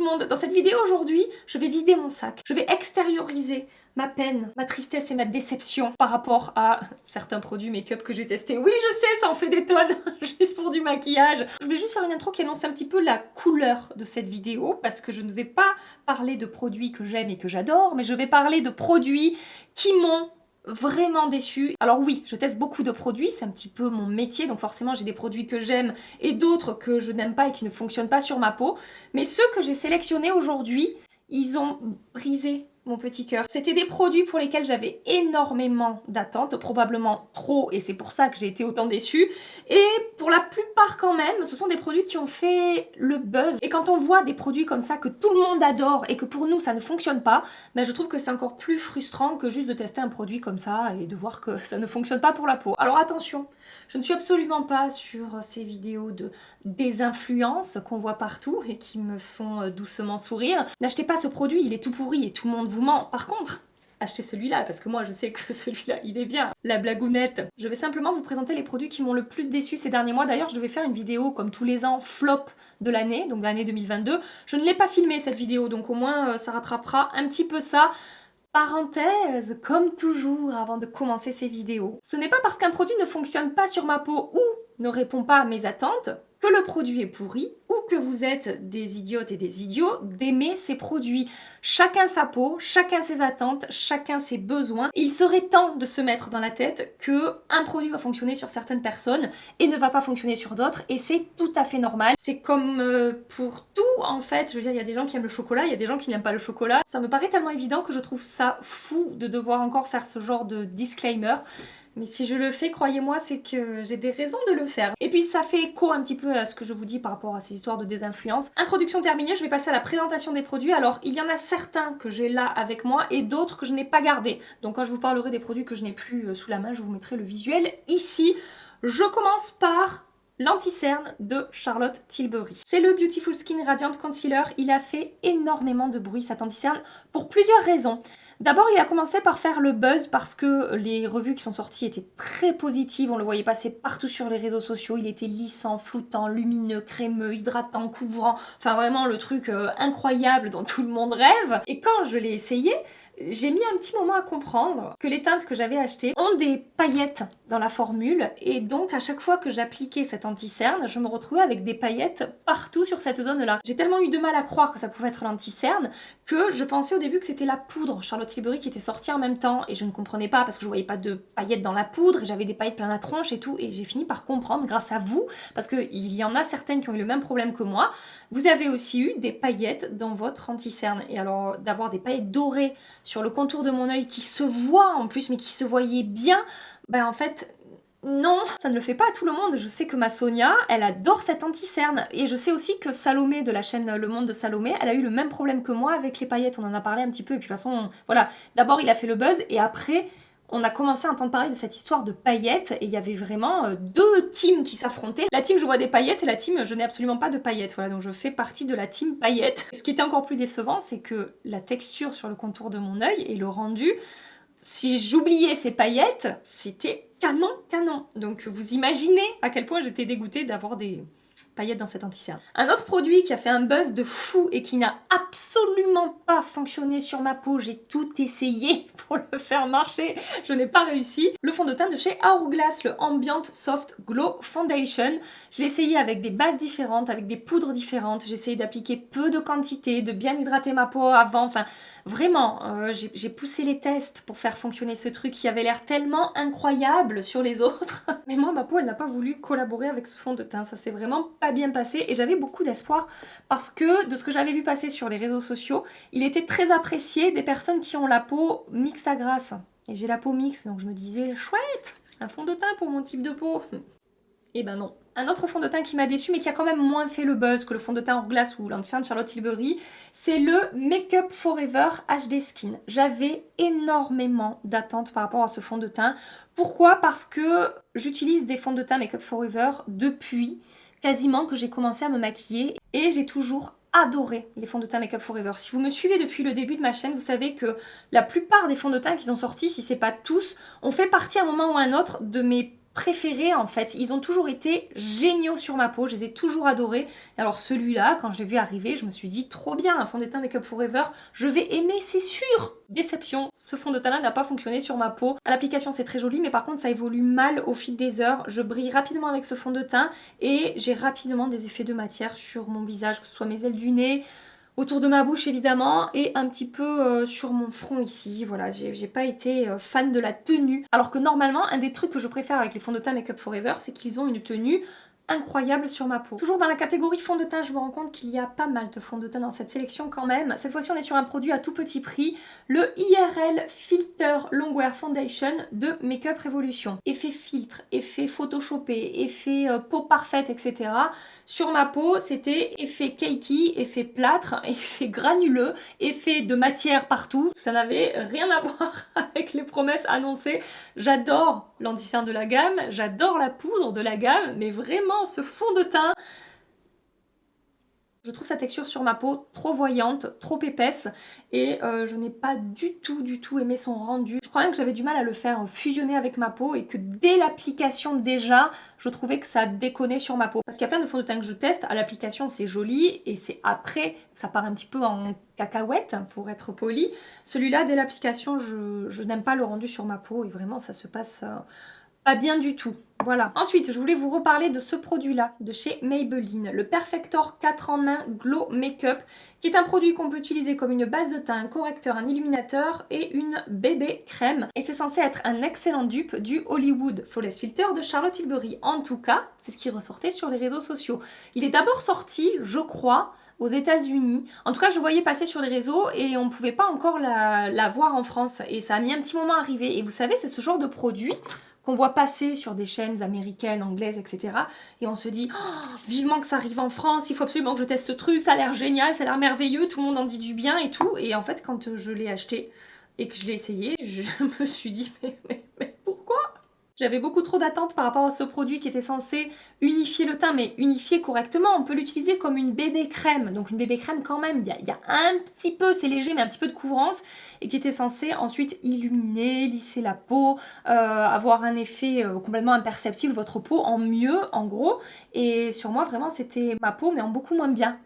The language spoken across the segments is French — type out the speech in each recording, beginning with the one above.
le monde. Dans cette vidéo aujourd'hui, je vais vider mon sac. Je vais extérioriser ma peine, ma tristesse et ma déception par rapport à certains produits make-up que j'ai testés. Oui, je sais, ça en fait des tonnes, juste pour du maquillage. Je voulais juste faire une intro qui annonce un petit peu la couleur de cette vidéo, parce que je ne vais pas parler de produits que j'aime et que j'adore, mais je vais parler de produits qui m'ont vraiment déçue. Alors oui, je teste beaucoup de produits, c'est un petit peu mon métier, donc forcément j'ai des produits que j'aime et d'autres que je n'aime pas et qui ne fonctionnent pas sur ma peau. Mais ceux que j'ai sélectionnés aujourd'hui, ils ont brisé mon petit cœur. C'était des produits pour lesquels j'avais énormément d'attentes, probablement trop, et c'est pour ça que j'ai été autant déçue. Et pour la plupart quand même, ce sont des produits qui ont fait le buzz. Et quand on voit des produits comme ça que tout le monde adore et que pour nous ça ne fonctionne pas, ben je trouve que c'est encore plus frustrant que juste de tester un produit comme ça et de voir que ça ne fonctionne pas pour la peau. Alors attention, je ne suis absolument pas sur ces vidéos de désinfluence qu'on voit partout et qui me font doucement sourire. N'achetez pas ce produit, il est tout pourri et tout le monde vous ment. Par contre, achetez celui-là, parce que moi je sais que celui-là il est bien. La blagounette. Je vais simplement vous présenter les produits qui m'ont le plus déçu ces derniers mois. D'ailleurs, je devais faire une vidéo comme tous les ans flop de l'année, donc l'année 2022. Je ne l'ai pas filmée cette vidéo, donc au moins ça rattrapera un petit peu ça. Parenthèse, comme toujours avant de commencer ces vidéos, ce n'est pas parce qu'un produit ne fonctionne pas sur ma peau ou ne répond pas à mes attentes que le produit est pourri ou que vous êtes des idiotes et des idiots d'aimer ces produits. Chacun sa peau, chacun ses attentes, chacun ses besoins. Il serait temps de se mettre dans la tête que un produit va fonctionner sur certaines personnes et ne va pas fonctionner sur d'autres, et c'est tout à fait normal. C'est comme pour tout en fait, je veux dire, il y a des gens qui aiment le chocolat, il y a des gens qui n'aiment pas le chocolat. Ça me paraît tellement évident que je trouve ça fou de devoir encore faire ce genre de disclaimer. Mais si je le fais, croyez-moi, c'est que j'ai des raisons de le faire. Et puis ça fait écho un petit peu à ce que je vous dis par rapport à ces histoires de désinfluence. Introduction terminée, je vais passer à la présentation des produits. Alors, il y en a certains que j'ai là avec moi et d'autres que je n'ai pas gardés. Donc quand je vous parlerai des produits que je n'ai plus sous la main, je vous mettrai le visuel ici. Je commence par l'anti-cerne de Charlotte Tilbury. C'est le Beautiful Skin Radiant Concealer. Il a fait énormément de bruit cet anti-cerne pour plusieurs raisons. D'abord, il a commencé par faire le buzz parce que les revues qui sont sorties étaient très positives. On le voyait passer partout sur les réseaux sociaux. Il était lissant, floutant, lumineux, crémeux, hydratant, couvrant. Enfin, vraiment le truc incroyable dont tout le monde rêve. Et quand je l'ai essayé, j'ai mis un petit moment à comprendre que les teintes que j'avais achetées ont des paillettes dans la formule, et donc à chaque fois que j'appliquais cet anti-cerne, je me retrouvais avec des paillettes partout sur cette zone-là. J'ai tellement eu de mal à croire que ça pouvait être l'anti-cerne que je pensais au début que c'était la poudre Charlotte Tilbury qui était sortie en même temps, et je ne comprenais pas parce que je voyais pas de paillettes dans la poudre et j'avais des paillettes plein la tronche et tout, et j'ai fini par comprendre grâce à vous, parce qu'il y en a certaines qui ont eu le même problème que moi. Vous avez aussi eu des paillettes dans votre anti-cerne, et alors d'avoir des paillettes dorées sur le contour de mon œil qui se voit en plus, mais qui se voyait bien, ben en fait, non, ça ne le fait pas à tout le monde. Je sais que ma Sonia, elle adore cet anti-cerne. Et je sais aussi que Salomé de la chaîne Le Monde de Salomé, elle a eu le même problème que moi avec les paillettes. On en a parlé un petit peu, et puis de toute façon, voilà. D'abord, il a fait le buzz, et après, on a commencé à entendre parler de cette histoire de paillettes, et il y avait vraiment deux teams qui s'affrontaient. La team je vois des paillettes et la team je n'ai absolument pas de paillettes. Voilà, donc je fais partie de la team paillettes. Ce qui était encore plus décevant, c'est que la texture sur le contour de mon œil et le rendu, si j'oubliais ces paillettes, c'était canon. Donc vous imaginez à quel point j'étais dégoûtée d'avoir des paillettes dans cet anti-cerne. Un autre produit qui a fait un buzz de fou et qui n'a absolument pas fonctionné sur ma peau, j'ai tout essayé pour le faire marcher, je n'ai pas réussi. Le fond de teint de chez Hourglass, le Ambient Soft Glow Foundation. Je l'ai essayé avec des bases différentes, avec des poudres différentes. J'ai essayé d'appliquer peu de quantité, de bien hydrater ma peau avant. Enfin, vraiment, j'ai poussé les tests pour faire fonctionner ce truc qui avait l'air tellement incroyable sur les autres. Mais moi, ma peau, elle n'a pas voulu collaborer avec ce fond de teint. Ça s'est vraiment pas bien passé, et j'avais beaucoup d'espoir parce que de ce que j'avais vu passer sur les réseaux sociaux, il était très apprécié des personnes qui ont la peau mixte à grasse. Et j'ai la peau mixte, donc je me disais, chouette, un fond de teint pour mon type de peau. Et ben non. Un autre fond de teint qui m'a déçu, mais qui a quand même moins fait le buzz que le fond de teint Hourglass ou l'anti-cerne de Charlotte Tilbury, c'est le Make Up Forever HD Skin. J'avais énormément d'attentes par rapport à ce fond de teint. Pourquoi ? Parce que j'utilise des fonds de teint Make Up Forever depuis quasiment que j'ai commencé à me maquiller, et j'ai toujours adoré les fonds de teint Make Up Forever. Si vous me suivez depuis le début de ma chaîne, vous savez que la plupart des fonds de teint qui sont sortis, si c'est pas tous, ont fait partie à un moment ou à un autre de mes préférés en fait. Ils ont toujours été géniaux sur ma peau, je les ai toujours adorés. Et alors celui-là, quand je l'ai vu arriver, je me suis dit trop bien, un fond de teint Make Up For Ever, je vais aimer, c'est sûr. Déception, ce fond de teint-là n'a pas fonctionné sur ma peau. À l'application c'est très joli, mais par contre ça évolue mal au fil des heures. Je brille rapidement avec ce fond de teint et j'ai rapidement des effets de matière sur mon visage, que ce soit mes ailes du nez, autour de ma bouche évidemment, et un petit peu sur mon front ici. Voilà, j'ai pas été fan de la tenue. Alors que normalement, un des trucs que je préfère avec les fonds de teint Make Up For Ever, c'est qu'ils ont une tenue incroyable sur ma peau. Toujours dans la catégorie fond de teint, je me rends compte qu'il y a pas mal de fonds de teint dans cette sélection quand même. Cette fois-ci, on est sur un produit à tout petit prix, le IRL Filter Longwear Foundation de Make Up Revolution. Effet filtre, effet photoshopé, effet peau parfaite, etc. Sur ma peau, c'était effet cakey, effet plâtre, effet granuleux, effet de matière partout. Ça n'avait rien à voir avec les promesses annoncées. J'adore l'anti-cerne de la gamme, j'adore la poudre de la gamme, mais vraiment ce fond de teint, je trouve sa texture sur ma peau trop voyante, trop épaisse et je n'ai pas du tout aimé son rendu. Je crois même que j'avais du mal à le faire fusionner avec ma peau et que dès l'application déjà, je trouvais que ça déconnait sur ma peau. Parce qu'il y a plein de fonds de teint que je teste, à l'application c'est joli et c'est après, ça part un petit peu en cacahuète pour être poli. Celui-là, dès l'application, je n'aime pas le rendu sur ma peau et vraiment ça se passe pas bien du tout. Voilà. Ensuite, je voulais vous reparler de ce produit-là, de chez Maybelline, le Perfector 4 en 1 Glow Makeup, qui est un produit qu'on peut utiliser comme une base de teint, un correcteur, un illuminateur et une bébé crème. Et c'est censé être un excellent dupe du Hollywood Flawless Filter de Charlotte Tilbury. En tout cas, c'est ce qui ressortait sur les réseaux sociaux. Il est d'abord sorti, je crois, aux États-Unis. En tout cas, je le voyais passer sur les réseaux et on ne pouvait pas encore la voir en France. Et ça a mis un petit moment à arriver. Et vous savez, c'est ce genre de produit qu'on voit passer sur des chaînes américaines, anglaises, etc. Et on se dit, oh, vivement que ça arrive en France, il faut absolument que je teste ce truc, ça a l'air génial, ça a l'air merveilleux, tout le monde en dit du bien et tout. Et en fait, quand je l'ai acheté et que je l'ai essayé, je me suis dit, mais pourquoi ? J'avais beaucoup trop d'attentes par rapport à ce produit qui était censé unifier le teint, mais unifier correctement. On peut l'utiliser comme une bébé crème. Donc une bébé crème quand même, il y a un petit peu, c'est léger, mais un petit peu de couvrance. Et qui était censé ensuite illuminer, lisser la peau, avoir un effet complètement imperceptible, votre peau en mieux, en gros. Et sur moi, vraiment, c'était ma peau, mais en beaucoup moins bien.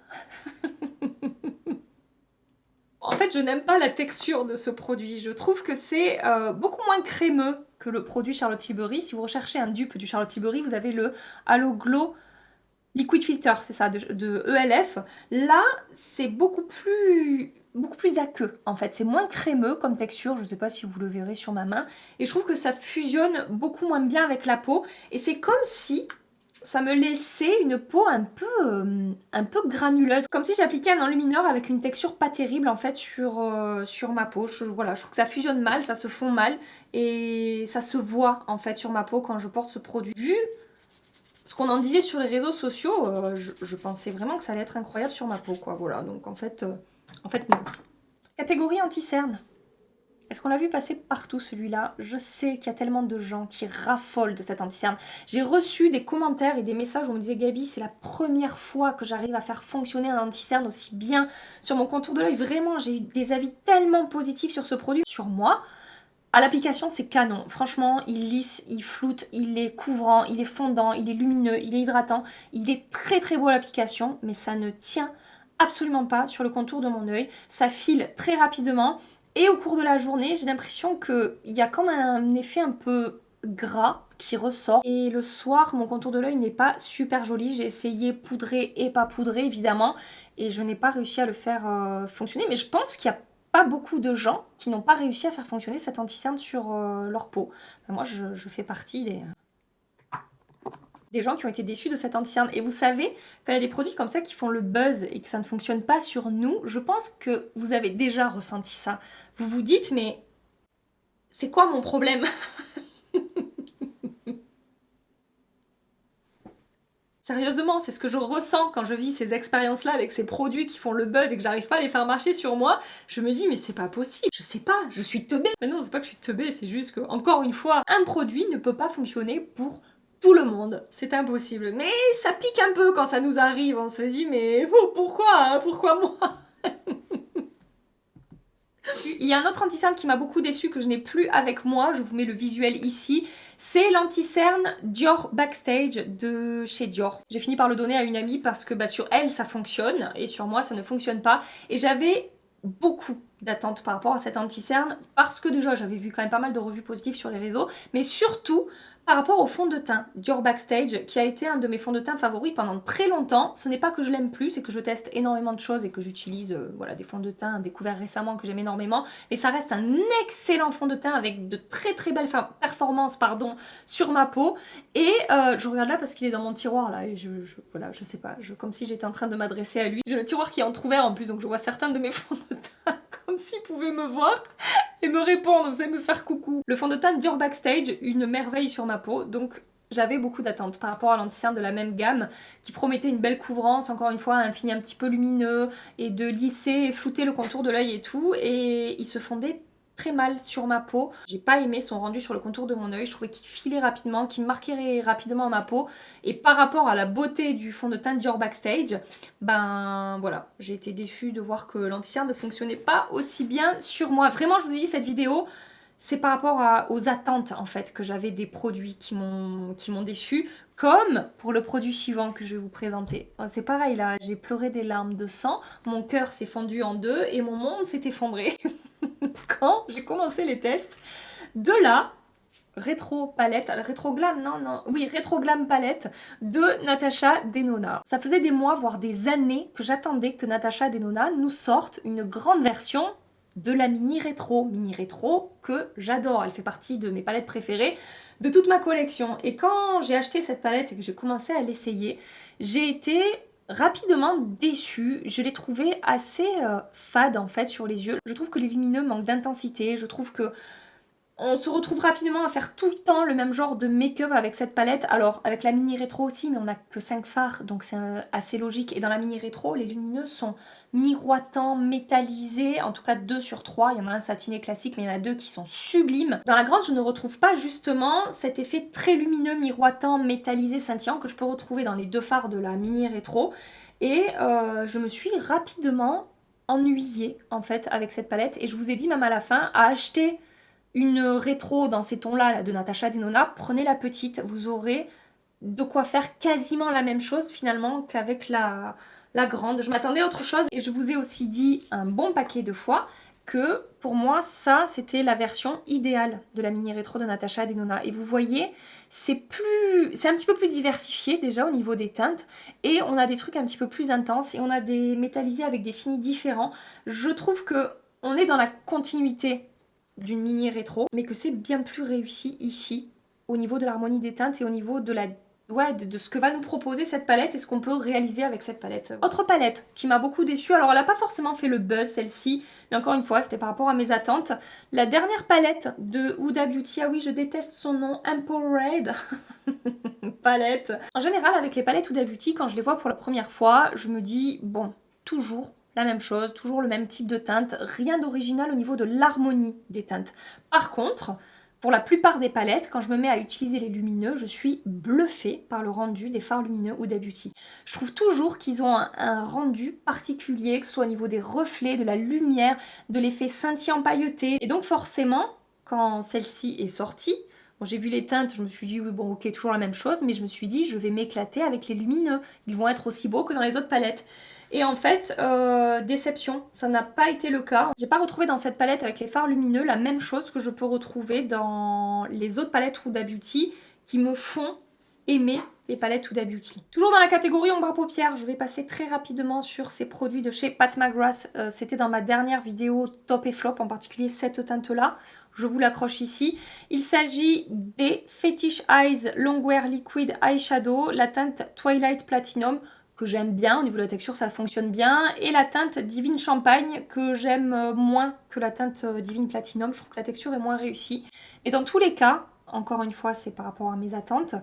En fait, je n'aime pas la texture de ce produit. Je trouve que c'est beaucoup moins crémeux que le produit Charlotte Tilbury. Si vous recherchez un dupe du Charlotte Tilbury, vous avez le Halo Glow Liquid Filter, c'est ça, de ELF. Là, c'est beaucoup plus aqueux, en fait. C'est moins crémeux comme texture. Je ne sais pas si vous le verrez sur ma main. Et je trouve que ça fusionne beaucoup moins bien avec la peau. Et c'est comme si ça me laissait une peau un peu granuleuse, comme si j'appliquais un enlumineur avec une texture pas terrible en fait sur ma peau. Voilà, je trouve que ça fusionne mal, ça se fond mal et ça se voit en fait sur ma peau quand je porte ce produit. Vu ce qu'on en disait sur les réseaux sociaux, je pensais vraiment que ça allait être incroyable sur ma peau, quoi. Voilà, donc en fait non. Catégorie anti-cerne. Est-ce qu'on l'a vu passer partout celui-là? Je sais qu'il y a tellement de gens qui raffolent de cet anti-cerne. J'ai reçu des commentaires et des messages où on me disait Gabi, c'est la première fois que j'arrive à faire fonctionner un anti-cerne aussi bien sur mon contour de l'œil. Vraiment, j'ai eu des avis tellement positifs sur ce produit. Sur moi, à l'application, c'est canon. Franchement, il lisse, il floute, il est couvrant, il est fondant, il est lumineux, il est hydratant. Il est très très beau à l'application, mais ça ne tient absolument pas sur le contour de mon œil. Ça file très rapidement. Et au cours de la journée, j'ai l'impression qu'il y a comme un effet un peu gras qui ressort. Et le soir, mon contour de l'œil n'est pas super joli. J'ai essayé poudré et pas poudré, évidemment. Et je n'ai pas réussi à le faire fonctionner. Mais je pense qu'il n'y a pas beaucoup de gens qui n'ont pas réussi à faire fonctionner cet anti-cerne sur leur peau. Enfin, moi, je fais partie des gens qui ont été déçus de cet anti-cerne. Et vous savez, quand il y a des produits comme ça qui font le buzz et que ça ne fonctionne pas sur nous, je pense que vous avez déjà ressenti ça. Vous vous dites, mais c'est quoi mon problème? Sérieusement, c'est ce que je ressens quand je vis ces expériences-là avec ces produits qui font le buzz et que j'arrive pas à les faire marcher sur moi. Je me dis, mais c'est pas possible. Je sais pas, je suis teubée. Mais non, c'est pas que je suis teubée, c'est juste que, encore une fois, un produit ne peut pas fonctionner pour tout le monde. C'est impossible. Mais ça pique un peu quand ça nous arrive. On se dit, mais pourquoi? Pourquoi moi? Il y a un autre anti-cerne qui m'a beaucoup déçu que je n'ai plus avec moi, je vous mets le visuel ici. C'est l'anti-cerne Dior Backstage de chez Dior. J'ai fini par le donner à une amie parce que sur elle ça fonctionne et sur moi ça ne fonctionne pas. Et j'avais beaucoup d'attentes par rapport à cet anti-cerne parce que déjà j'avais vu quand même pas mal de revues positives sur les réseaux, mais surtout par rapport au fond de teint Dior Backstage qui a été un de mes fonds de teint favoris pendant très longtemps. Ce n'est pas que je l'aime plus, c'est que je teste énormément de choses et que j'utilise voilà, des fonds de teint découverts récemment que j'aime énormément, et ça reste un excellent fond de teint avec de très très belles performances sur ma peau. Et je regarde là parce qu'il est dans mon tiroir là et voilà, je sais pas, comme si j'étais en train de m'adresser à lui. J'ai le tiroir qui est entrouvert en plus, donc je vois certains de mes fonds de teint comme s'il pouvait me voir et me répondre, vous savez, me faire coucou. Le fond de teint Dior Backstage, une merveille sur ma peau, donc j'avais beaucoup d'attentes par rapport à l'anti-cerne de la même gamme qui promettait une belle couvrance, encore une fois un fini un petit peu lumineux et de lisser et flouter le contour de l'œil et tout, et il se fondait très mal sur ma peau. J'ai pas aimé son rendu sur le contour de mon œil, je trouvais qu'il filait rapidement, qu'il marquait rapidement ma peau, et par rapport à la beauté du fond de teint Dior Backstage, voilà, j'ai été déçue de voir que l'anti-cerne ne fonctionnait pas aussi bien sur moi. Vraiment, je vous ai dit, cette vidéo, c'est par rapport aux attentes en fait que j'avais des produits qui m'ont déçue, comme pour le produit suivant que je vais vous présenter. C'est pareil là, j'ai pleuré des larmes de sang, mon cœur s'est fendu en deux et mon monde s'est effondré quand j'ai commencé les tests de la Rétro Palette, Rétro Glam, Rétro Glam Palette de Natasha Denona. Ça faisait des mois, voire des années que j'attendais que Natasha Denona nous sorte une grande version de la mini rétro que j'adore. Elle fait partie de mes palettes préférées de toute ma collection. Et quand j'ai acheté cette palette et que j'ai commencé à l'essayer, j'ai été rapidement déçue. Je l'ai trouvée assez fade en fait sur les yeux. Je trouve que les lumineux manquent d'intensité. Je trouve que on se retrouve rapidement à faire tout le temps le même genre de make-up avec cette palette. Alors avec la mini rétro aussi, mais on n'a que 5 fards, donc c'est assez logique. Et dans la mini rétro, les lumineux sont miroitants, métallisés, en tout cas 2 sur 3. Il y en a un satiné classique, mais il y en a 2 qui sont sublimes. Dans la grande, je ne retrouve pas justement cet effet très lumineux, miroitant, métallisé, scintillant que je peux retrouver dans les 2 fards de la mini rétro. Et je me suis rapidement ennuyée en fait avec cette palette. Et je vous ai dit même à la fin, à acheter une rétro dans ces tons-là là, de Natasha Denona, prenez la petite, vous aurez de quoi faire quasiment la même chose finalement qu'avec la grande. Je m'attendais à autre chose et je vous ai aussi dit un bon paquet de fois que pour moi ça c'était la version idéale de la mini rétro de Natasha Denona. Et vous voyez, c'est un petit peu plus diversifié déjà au niveau des teintes et on a des trucs un petit peu plus intenses et on a des métallisés avec des finis différents. Je trouve que on est dans la continuité d'une mini rétro, mais que c'est bien plus réussi ici, au niveau de l'harmonie des teintes et au niveau de de ce que va nous proposer cette palette et ce qu'on peut réaliser avec cette palette. Autre palette qui m'a beaucoup déçue, alors elle n'a pas forcément fait le buzz celle-ci, mais encore une fois c'était par rapport à mes attentes. La dernière palette de Huda Beauty, ah oui je déteste son nom, Empowered palette. En général avec les palettes Huda Beauty, quand je les vois pour la première fois, je me dis bon, toujours la même chose, toujours le même type de teinte, rien d'original au niveau de l'harmonie des teintes. Par contre, pour la plupart des palettes, quand je me mets à utiliser les lumineux, je suis bluffée par le rendu des fards lumineux Huda Beauty. Je trouve toujours qu'ils ont un rendu particulier, que ce soit au niveau des reflets, de la lumière, de l'effet scintillant pailleté. Et donc forcément, quand celle-ci est sortie, bon, j'ai vu les teintes, je me suis dit oui bon ok toujours la même chose, mais je me suis dit je vais m'éclater avec les lumineux. Ils vont être aussi beaux que dans les autres palettes. Et en fait, déception, ça n'a pas été le cas. J'ai pas retrouvé dans cette palette avec les fards lumineux la même chose que je peux retrouver dans les autres palettes Huda Beauty qui me font aimer les palettes Huda Beauty. Toujours dans la catégorie ombre à paupières, je vais passer très rapidement sur ces produits de chez Pat McGrath. C'était dans ma dernière vidéo top et flop, en particulier cette teinte-là. Je vous l'accroche ici. Il s'agit des Fetish Eyes Longwear Liquid Eyeshadow, la teinte Twilight Platinum, que j'aime bien, au niveau de la texture ça fonctionne bien, et la teinte Divine Champagne que j'aime moins que la teinte Divine Platinum, je trouve que la texture est moins réussie. Et dans tous les cas, encore une fois c'est par rapport à mes attentes,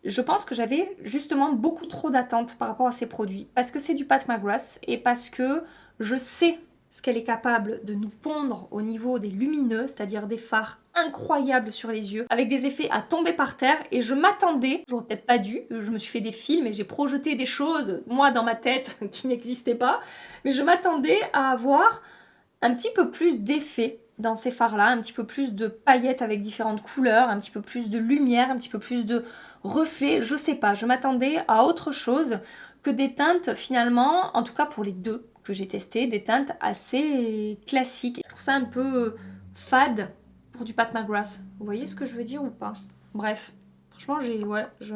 je pense que j'avais justement beaucoup trop d'attentes par rapport à ces produits, parce que c'est du Pat McGrath et parce que je sais ce qu'elle est capable de nous pondre au niveau des lumineux, c'est-à-dire des fards incroyables sur les yeux, avec des effets à tomber par terre, et je m'attendais, j'aurais peut-être pas dû, je me suis fait des films et j'ai projeté des choses, moi dans ma tête, qui n'existaient pas, mais je m'attendais à avoir un petit peu plus d'effet dans ces fards-là, un petit peu plus de paillettes avec différentes couleurs, un petit peu plus de lumière, un petit peu plus de reflets, je sais pas, je m'attendais à autre chose que des teintes finalement, en tout cas pour les deux que j'ai testés, des teintes assez classiques. Je trouve ça un peu fade pour du Pat McGrath. Vous voyez ce que je veux dire ou pas? Bref, franchement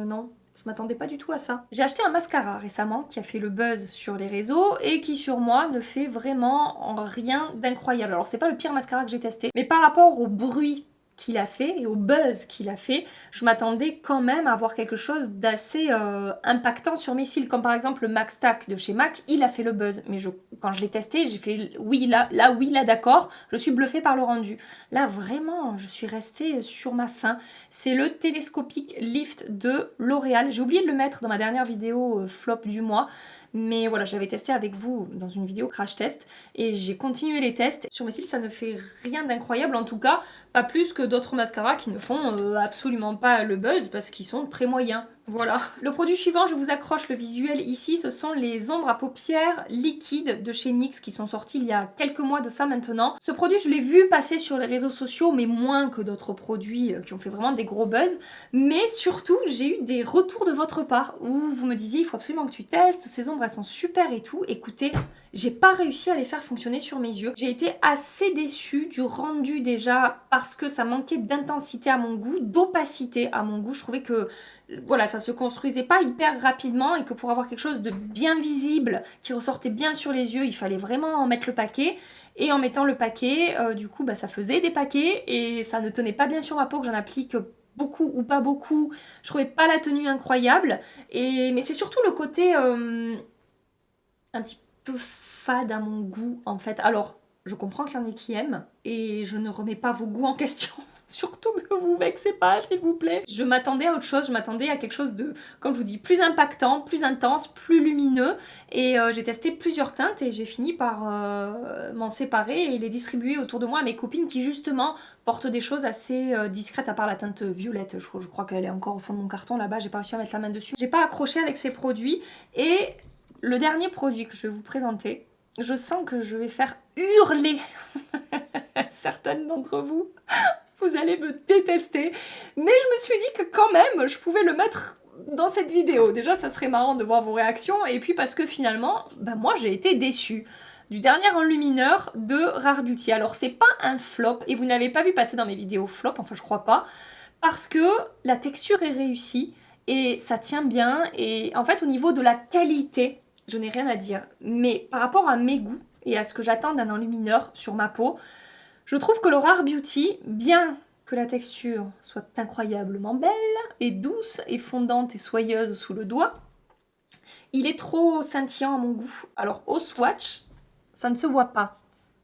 non. Je m'attendais pas du tout à ça. J'ai acheté un mascara récemment qui a fait le buzz sur les réseaux et qui sur moi ne fait vraiment rien d'incroyable. Alors c'est pas le pire mascara que j'ai testé, mais par rapport au bruit qu'il a fait et au buzz qu'il a fait, je m'attendais quand même à avoir quelque chose d'assez impactant sur mes cils, comme par exemple le Max Tack de chez MAC, il a fait le buzz, mais quand je l'ai testé, j'ai fait oui là d'accord, je suis bluffée par le rendu. Là vraiment, je suis restée sur ma faim. C'est le Telescopic Lift de L'Oréal, j'ai oublié de le mettre dans ma dernière vidéo flop du mois, mais voilà, je l'avais testé avec vous dans une vidéo crash test et j'ai continué les tests. Sur mes cils, ça ne fait rien d'incroyable, en tout cas, pas plus que d'autres mascaras qui ne font absolument pas le buzz parce qu'ils sont très moyens. Voilà. Le produit suivant, je vous accroche le visuel ici, ce sont les ombres à paupières liquides de chez NYX qui sont sortis il y a quelques mois de ça maintenant. Ce produit, je l'ai vu passer sur les réseaux sociaux, mais moins que d'autres produits qui ont fait vraiment des gros buzz. Mais surtout, j'ai eu des retours de votre part où vous me disiez, il faut absolument que tu testes, ces ombres elles sont super et tout. Écoutez, j'ai pas réussi à les faire fonctionner sur mes yeux. J'ai été assez déçue du rendu déjà parce que ça manquait d'intensité à mon goût, d'opacité à mon goût. Je trouvais que voilà, ça se construisait pas hyper rapidement et que pour avoir quelque chose de bien visible, qui ressortait bien sur les yeux, il fallait vraiment en mettre le paquet. Et en mettant le paquet, du coup, ça faisait des paquets et ça ne tenait pas bien sur ma peau, que j'en applique beaucoup ou pas beaucoup. Je trouvais pas la tenue incroyable. Mais c'est surtout le côté un petit peu fade à mon goût, en fait. Alors, je comprends qu'il y en ait qui aiment et je ne remets pas vos goûts en question. Surtout ne vous vexez pas, s'il vous plaît. Je m'attendais à autre chose, je m'attendais à quelque chose de, comme je vous dis, plus impactant, plus intense, plus lumineux. Et j'ai testé plusieurs teintes et j'ai fini par m'en séparer et les distribuer autour de moi à mes copines qui, justement, portent des choses assez discrètes, à part la teinte violette. Je crois qu'elle est encore au fond de mon carton là-bas, j'ai pas réussi à mettre la main dessus. J'ai pas accroché avec ces produits. Et le dernier produit que je vais vous présenter, je sens que je vais faire hurler certaines d'entre vous. Vous allez me détester. Mais je me suis dit que quand même, je pouvais le mettre dans cette vidéo. Déjà, ça serait marrant de voir vos réactions. Et puis parce que finalement, moi j'ai été déçue du dernier enlumineur de Rare Beauty. Alors c'est pas un flop, et vous n'avez pas vu passer dans mes vidéos flop, enfin je crois pas, parce que la texture est réussie, et ça tient bien, et en fait au niveau de la qualité, je n'ai rien à dire. Mais par rapport à mes goûts, et à ce que j'attends d'un enlumineur sur ma peau, je trouve que le Rare Beauty, bien que la texture soit incroyablement belle et douce et fondante et soyeuse sous le doigt, il est trop scintillant à mon goût. Alors au swatch, ça ne se voit pas.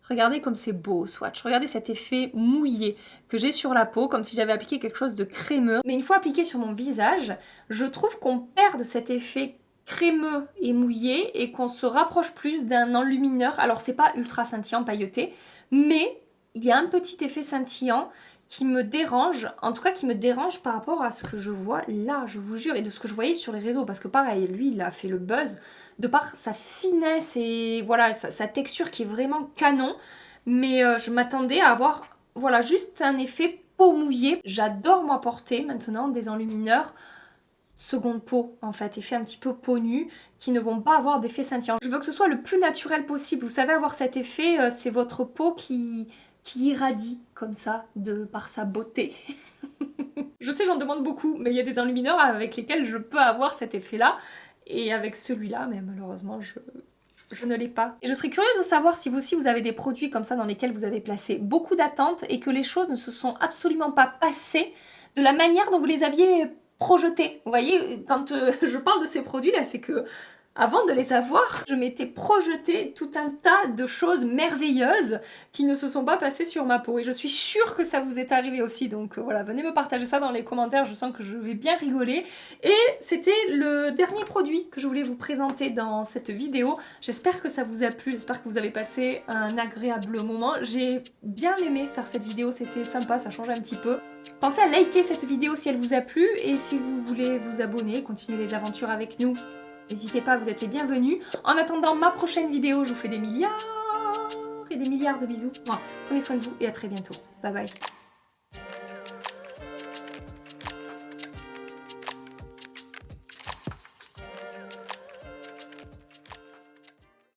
Regardez comme c'est beau au swatch. Regardez cet effet mouillé que j'ai sur la peau, comme si j'avais appliqué quelque chose de crémeux. Mais une fois appliqué sur mon visage, je trouve qu'on perd de cet effet crémeux et mouillé et qu'on se rapproche plus d'un enlumineur. Alors c'est pas ultra scintillant, pailleté, mais il y a un petit effet scintillant qui me dérange, en tout cas qui me dérange par rapport à ce que je vois là, je vous jure, et de ce que je voyais sur les réseaux, parce que pareil, lui, il a fait le buzz, de par sa finesse et voilà, sa texture qui est vraiment canon, mais je m'attendais à avoir, voilà, juste un effet peau mouillée. J'adore moi porter maintenant des enlumineurs seconde peau, en fait, effet un petit peu peau nue, qui ne vont pas avoir d'effet scintillant. Je veux que ce soit le plus naturel possible, vous savez, avoir cet effet, c'est votre peau qui irradie comme ça, par sa beauté. Je sais, j'en demande beaucoup, mais il y a des enlumineurs avec lesquels je peux avoir cet effet-là, et avec celui-là, mais malheureusement, je ne l'ai pas. Et je serais curieuse de savoir si vous aussi vous avez des produits comme ça dans lesquels vous avez placé beaucoup d'attentes et que les choses ne se sont absolument pas passées de la manière dont vous les aviez projetées. Vous voyez, quand je parle de ces produits-là, c'est que avant de les avoir, je m'étais projeté tout un tas de choses merveilleuses qui ne se sont pas passées sur ma peau. Et je suis sûre que ça vous est arrivé aussi. Donc voilà, venez me partager ça dans les commentaires, je sens que je vais bien rigoler. Et c'était le dernier produit que je voulais vous présenter dans cette vidéo. J'espère que ça vous a plu, j'espère que vous avez passé un agréable moment. J'ai bien aimé faire cette vidéo, c'était sympa, ça change un petit peu. Pensez à liker cette vidéo si elle vous a plu et si vous voulez vous abonner, continuer les aventures avec nous. N'hésitez pas, vous êtes les bienvenus. En attendant ma prochaine vidéo, je vous fais des milliards et des milliards de bisous. Prenez soin de vous et à très bientôt. Bye bye.